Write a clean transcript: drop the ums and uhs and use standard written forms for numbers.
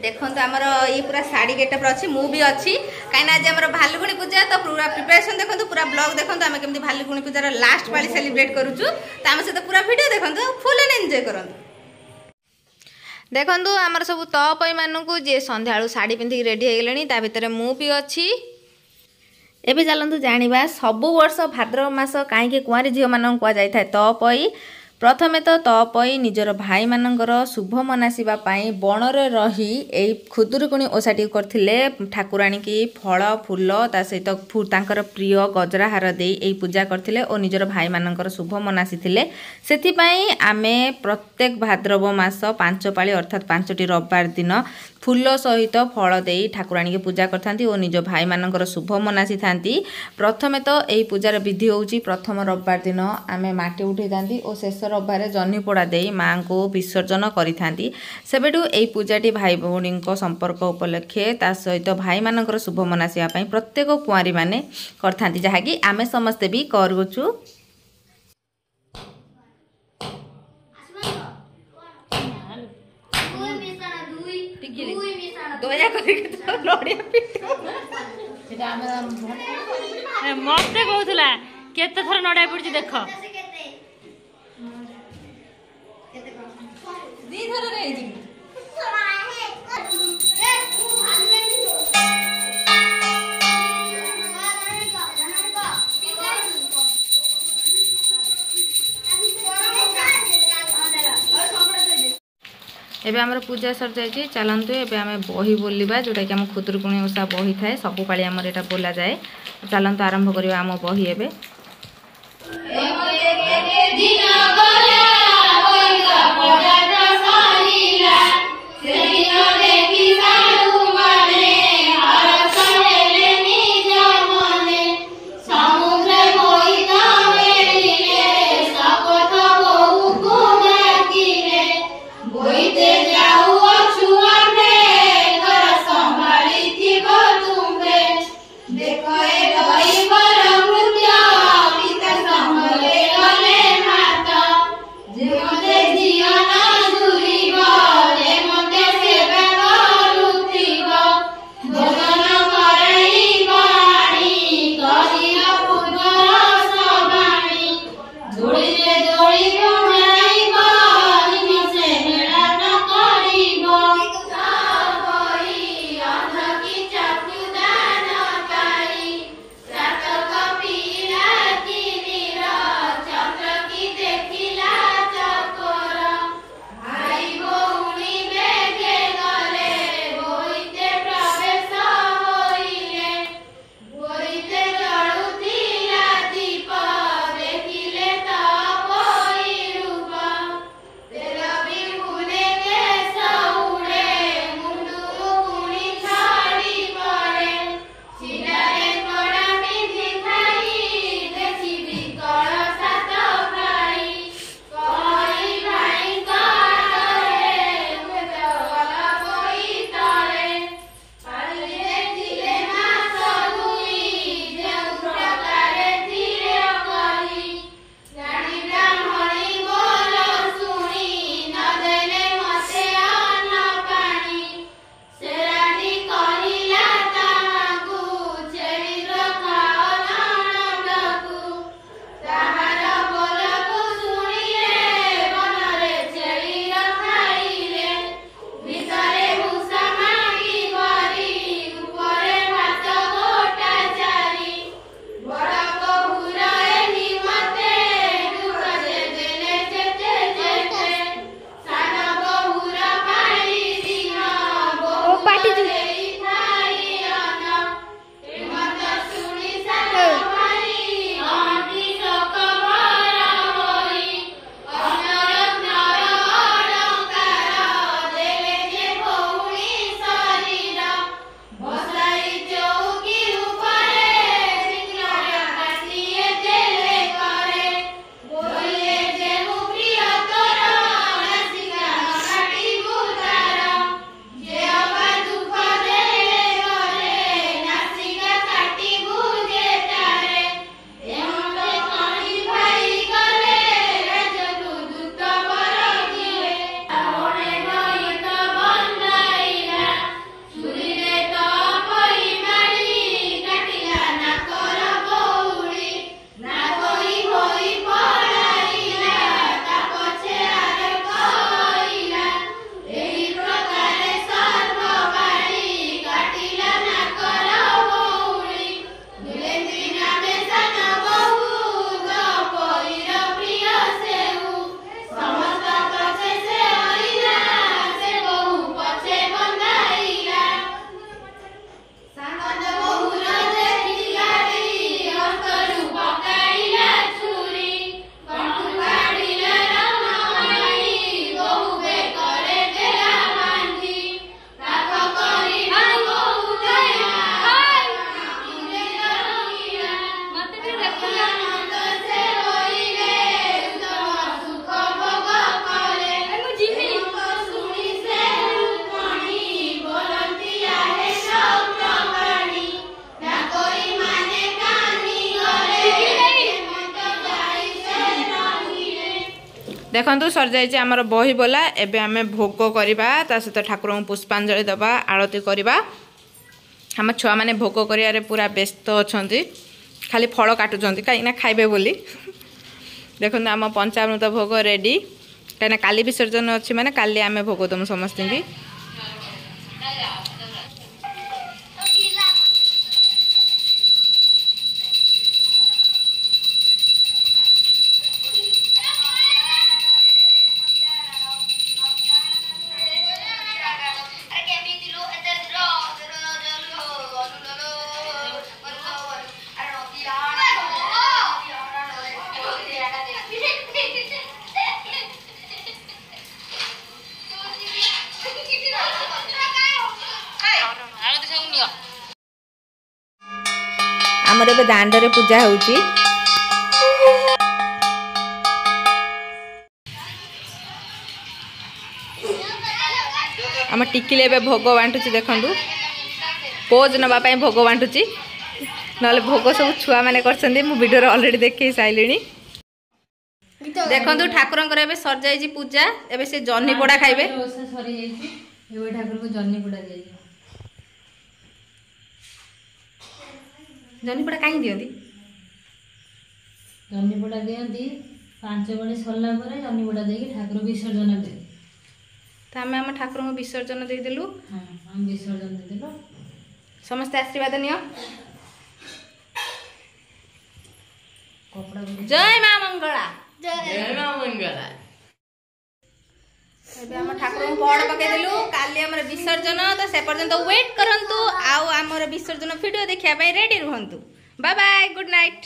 देखो आमर ये पूरा साड़ी गेटअप अच्छी मु भी अच्छी कहीं आज आम भालुगुणी पूजा तो पूरा प्रिपरेशन देखो पूरा ब्लॉग देखो आम केमती भालुगुणी पूजार लास्ट पाली सेलिब्रेट करूँ तो आम सहित पूरा वीडियो देखो फुल एंड एंजॉय करूँ। देखो आमर सब तपई मानू जी संध्या शाढ़ी पिंधिक रेडी हो गले ता भितर मु भी अच्छी। एबे चलतु जानिबा सबु वर्ष भाद्रव मास कहीं कुआरी झील मान कहुई तपई। प्रथमे तो तपई निजर भाई मानकर शुभ मनासिबा पाई बणरे रही एई खुदुरुकुणी ओसाटी करथिले ठाकुराणी की फल फूल ता सहित तांकर प्रिय गजराहार दे एई पूजा करथिले और निजर भाई मानकर शुभ मनासिथिले। सेथि पई आमे प्रत्येक भाद्रव मास 5 पाली अर्थात 5टी रविवार दिन फूल सहित फल दे ठाकुराणी की पूजा करथांती और निज भाई मानकर शुभ मनासी थांती। प्रथमे तो एई पूजार विधि होउची प्रथम रविवार दिन आमे माटी उठे थांती और शेष रविवार जह्नी पोड़ा दे माँ को विसर्जन करि थांती। सेबेठु एई पूजाटी भाई भौणी संपर्क उपलक्षे ता सहित भाई मानकर शुभ मनासिया पई प्रत्येक कुआरी माने करथांती जहाँकि आमे समस्ते भी करूछु। मत कहला केते थर नडा पड़छि देख दी थर रे जी एबे हमर पूजा सर जाय चलतु एबे आम बही बोलिबा जोटा कि आम खुदुरुकुणी ओषा बही थाए सब पाली आमर एटा बोला जाए। चलतु आरंभ करिबा आम बही एबे। देखो ए गई पर नृत्य देखु सर जाइए आमर बही बोला एबे आमे भोग करवा ता सहित ठाकुर को पुष्पांजलि दबा आरती करवा। आम छुआ मैंने भोग कर पूरा व्यस्त अच्छा खाली फल काटुंट कहीं खाइबे बोली। देखो आम पंचामृत भोग रेडी कहीं काली विसर्जन अच्छी माने काली आमे भोग दमु समस्त की। आमर ए दांडे पूजा होउची। आम टिकिले ए भोग बांटुची देखु पोज नवापाई भोग बांटुची ना भोग सब छुआ मैंने वीडियो ऑलरेडी देखे सारे। देखु ठाकुर सर जाइए पूजा एबे से जन्नी पोड़ा खाइबे। ठाकुर को जन्नी पोड़ा दिया जन्नी पोड़ा कहीं दियंती जन्नी पोड़ा दियंती 5 बजे सरला परे जन्नी पोड़ा देके ठाकुर विसर्जन दे तो आम आम ठाकुर को विसर्जन दे देलु। हां हम विसर्जन दे देलु समस्त आशीर्वाद नियो। कपड़ा जय मां मंगला जय मां मंगला। आम ठाकुर को पड़ पकई देलु काली आमर विसर्जन तो से पर्यंत वेट करंतु आउ आमर विसर्जन वीडियो देखिया रेडी रुहंतु। Bye bye good night.